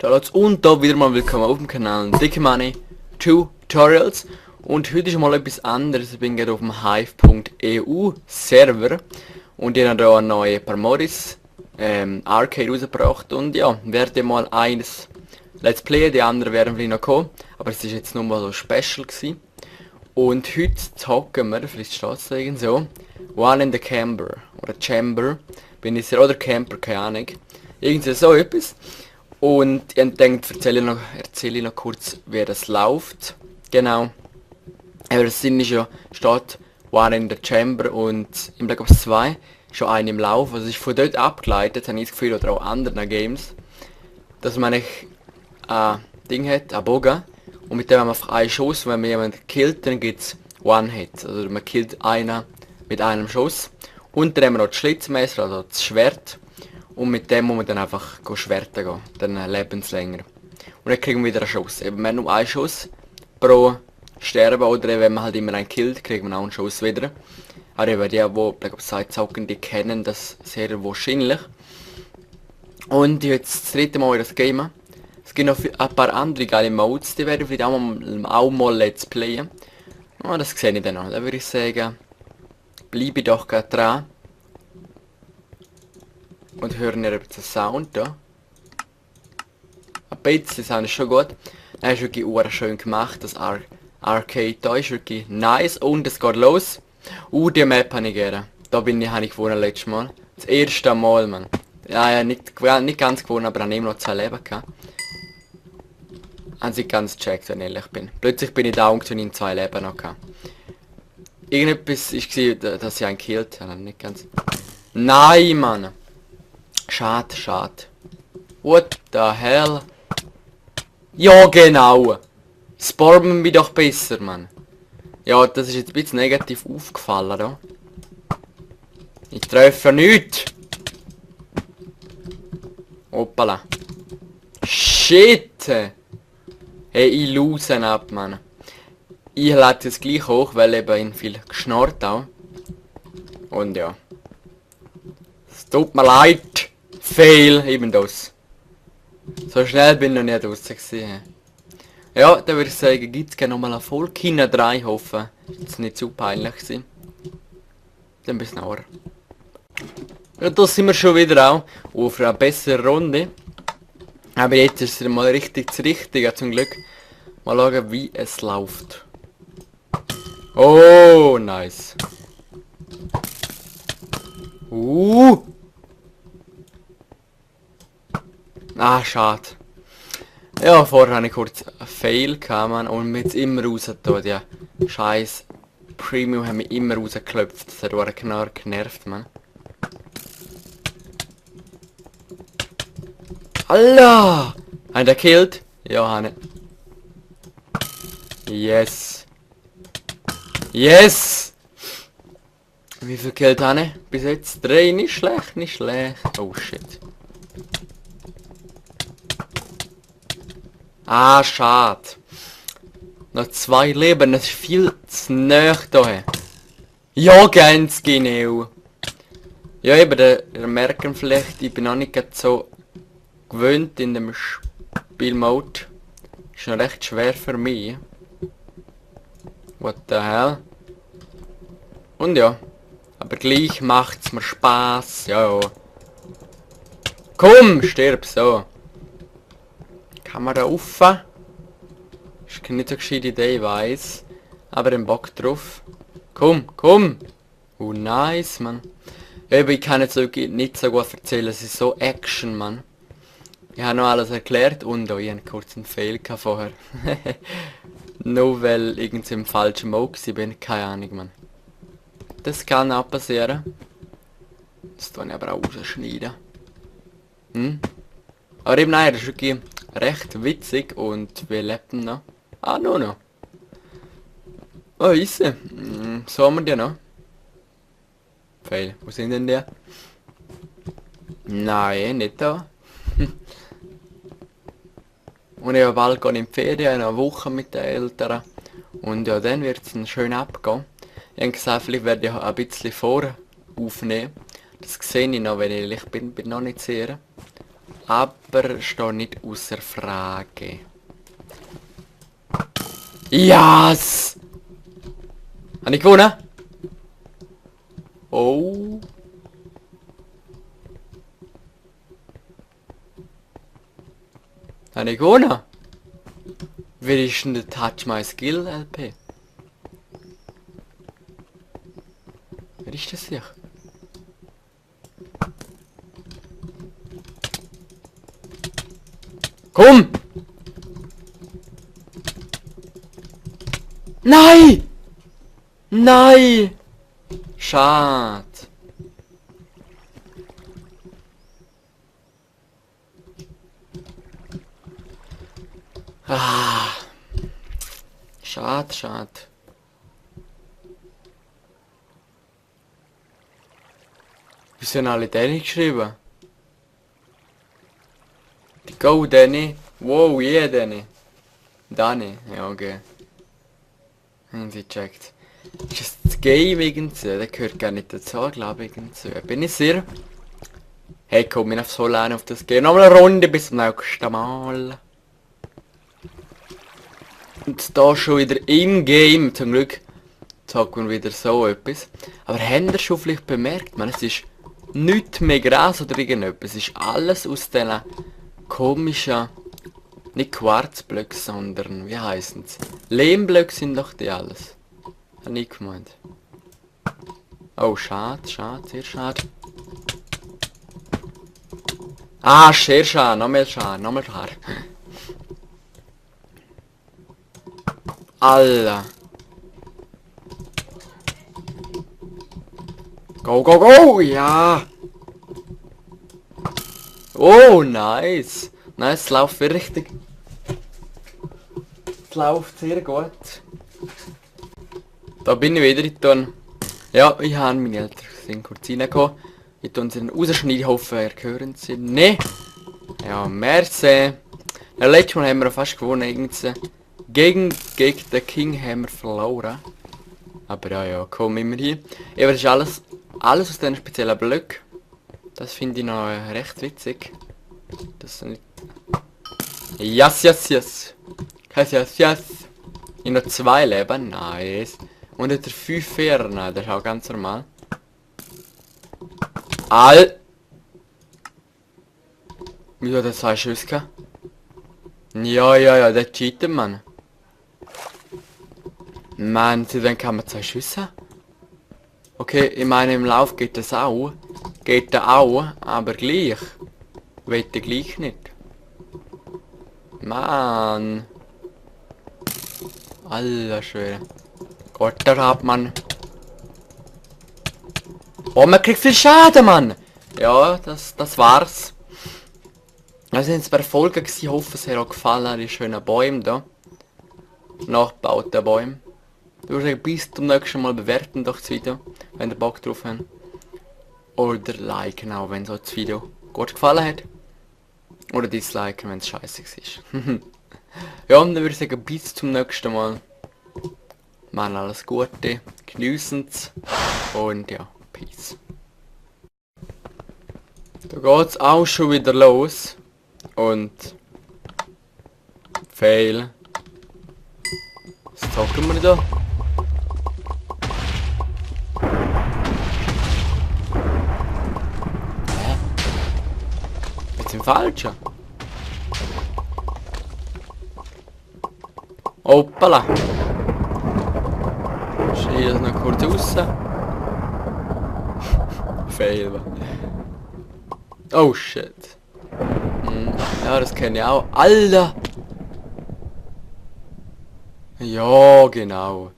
Downloads und da wieder mal willkommen auf dem Kanal Dicke Money Tutorials. Und heute ist mal etwas anderes. Ich bin gerade auf dem Hive.eu Server und ich habe da eine neue Parmodis Arcade rausgebracht und ja, werde mal eines Let's Playen, die anderen werden vielleicht noch kommen, aber es ist jetzt nur mal so special gewesen. Und heute zocken wir, vielleicht steht es da so, One in the Camber oder Chamber, bin ich oder Camper, keine Ahnung, irgendwie so etwas. Und ich denke, erzähle ich noch kurz, wie das läuft. Genau. Aber das Sinn ist ja, steht One in the Chamber und im Black Ops 2 schon einen im Lauf. Also ist von dort abgeleitet, habe ich das Gefühl, oder auch anderen Games, dass man ein Ding hat, ein Bogen. Und mit dem haben wir einfach einen Schuss, wenn man jemanden killt, dann gibt es One-Hit. Also man killt einen mit einem Schuss. Und dann haben wir noch das Schlitzmesser, also das Schwert. Und mit dem muss man dann einfach schwerten gehen, dann lebenslänger. Und dann kriegen wir wieder einen Schuss. Eben, wir haben nur einen Schuss pro Sterben, oder wenn man halt immer einen killt, kriegt man auch einen Schuss wieder. Aber eben die Black Ops 2 zocken, die kennen das sehr wahrscheinlich. Und jetzt das dritte Mal das Game. Es gibt noch ein paar andere geile Modes, die werden vielleicht auch mal Let's Playen. Oh, das sehe ich dann noch. Da würde ich sagen, bleibe doch gerade dran. Und hören ihr den Sound da. Ein bisschen, der Sound ist schon gut. Er ist wirklich schön gemacht, das Arcade da ist wirklich nice. Und es geht los. Die Map habe ich gerne. Da habe ich gewonnen letztes Mal. Das erste Mal, man. Ja, nicht ganz gewonnen, aber ich habe immer noch 2 Leben gehabt. Haben sie ganz gecheckt, wenn ich ehrlich bin. Plötzlich bin ich down und in 2 Leben noch gehabt. Irgendetwas war, dass ich einen gekillt habe. Nicht ganz. Nein, Mann. Schade, schade. What the hell? Ja, genau. Spawnen wir doch besser, Mann. Ja, das ist jetzt ein bisschen negativ aufgefallen, da. Ich treffe nichts. Hoppala. Shit. Hey, ich lose ab, Mann. Ich lade jetzt gleich hoch, weil eben ihn viel geschnarrt auch. Und ja. Es tut mir leid. Fail, eben das. So schnell bin ich noch nicht draussen gewesen. Ja, dann würde ich sagen, gibt es gerne nochmal eine Folge hinten 3, hoffen. Ist jetzt nicht zu peinlich gewesen. Dann bis nachher. Ja, da sind wir schon wieder auch auf einer besseren Runde. Aber jetzt ist es mal richtig das Richtige zum Glück. Mal schauen, wie es läuft. Oh, nice. Ah, schade. Ja, vorher habe ich kurz einen Fail gehabt, man, und mir jetzt immer raus da, die scheiß Premium haben mich immer rausgeklopft. Das hat auch genau genervt, man. Allah! Hat er gekillt? Ja, habe ich. Yes. Yes! Wie viel Geld habe ich? Bis jetzt 3, nicht schlecht, nicht schlecht. Oh shit. Ah, schade. Noch 2 Leben, das ist viel zu nahe da. Ja, ganz genau. Ja, eben, ihr merkt vielleicht, ich bin noch nicht so gewöhnt in dem Spielmode. Ist noch recht schwer für mich. What the hell? Und ja. Aber gleich macht's mir Spaß. Ja. Komm, stirb so. Kamera auf. Ist nicht so gescheite Idee, ich weiss. Aber den Bock drauf. Komm, komm. Oh nice, man. Ja, aber ich kann jetzt wirklich nicht so gut erzählen, es ist so Action, man. Ich habe noch alles erklärt und auch ich habe kurz einen Fail vorher. Nur weil ich irgendwie im falschen Mode bin, keine Ahnung, man. Das kann auch passieren. Das tue ich aber auch rausschneiden. Aber eben nein, das ist wirklich recht witzig und wir leben noch. Ah, nur noch. Oh, easy. So haben wir die noch. Fail. Wo sind denn die? Nein, nicht da. Und ich bald gehe in die Ferien, eine Woche mit den Eltern. Und ja, dann wird es schön abgehen. Ich habe gesagt, vielleicht werde ich ein bisschen vor aufnehmen. Das sehe ich noch, wenn ich ehrlich bin noch nicht sehr. aber steht nicht außer Frage. Yes! Habe ich gewonnen? Oh. Habe ich gewonnen? Wer ist denn der Touch My Skill LP? Wer ist das hier? Komm! Nein! Nein! Schade. Ah. Schade, schade. Wieso haben alle Danny geschrieben? Die Go Danny. Wow, yeah Danny. Danny, ja okay. Haben sie gecheckt. Ist das Game irgendwie? Der gehört gar nicht dazu, glaube ich. Irgendwie. Bin ich sicher? Hey, komm, ich auf so lange auf das Game. Nochmal eine Runde bis zum nächsten Mal. Und da schon wieder im Game. Zum Glück zocken wir wieder so etwas. Aber habt ihr schon vielleicht bemerkt, man, es ist nichts mehr Gras oder irgendetwas. Es ist alles aus diesen komischen, nicht Quarzblöcke, sondern, wie heißen sie? Lehmblöcke sind doch die alles. Hab ich gemeint. Oh, schade, schade, sehr schade. Ah, sehr schade, nochmal schade, nochmal schade. Alter. Go, go, go! Ja! Oh, nice! Nice, es läuft richtig. Es läuft sehr gut. Da bin ich wieder, ich tue... Ja, ich habe meine Eltern sind kurz reingekommen. Ich tue sie dann rausschneiden, ich hoffe, ihr hört sie. Ne! Ja, merci! Ja, letztes Mal haben wir fast gewonnen, irgendwie. Gegen den King haben wir verloren. Aber ja, komm immer hier. Aber das ist alles aus diesen speziellen Blöcken. Das finde ich noch recht witzig. Das sind nicht... Yes, yes, yes. Yes, yes, yes. Ich noch 2 Leben, nice. Und hat er 5 Fähre, nein, das ist auch ganz normal. Wieso hat er 2 Schüsse gehabt? Ja, der cheatet, Mann. Mann, dann kann man 2 Schüsse haben. Okay, ich meine, im Lauf geht das auch. Geht da auch, aber gleich. Wette gleich nicht. Mann. Alter Schwede. Gott, der Mann. Oh, man kriegt viel Schaden, Mann. Ja, das war's. Das sind jetzt bei Folgen gewesen. Ich hoffe, es hat auch gefallen. Die schönen Bäume da. Nachgebaute Bäume. Ich würde sagen, bis zum nächsten Mal bewerten doch das Video, wenn ihr Bock drauf habt. Oder liken auch, wenn so das Video gut gefallen hat. Oder disliken, wenn es scheiße ist. Ja, und dann würde ich sagen, bis zum nächsten Mal. Machen alles Gute, genießen's und ja, Peace. Da geht's auch schon wieder los. Und Fail. Was zocken wir da? Hä? Jetzt im Falschen? Hoppala! Schieß das noch kurz raus. Fail. Oh shit. Ja, das kenne ich auch. Alter! Ja, genau.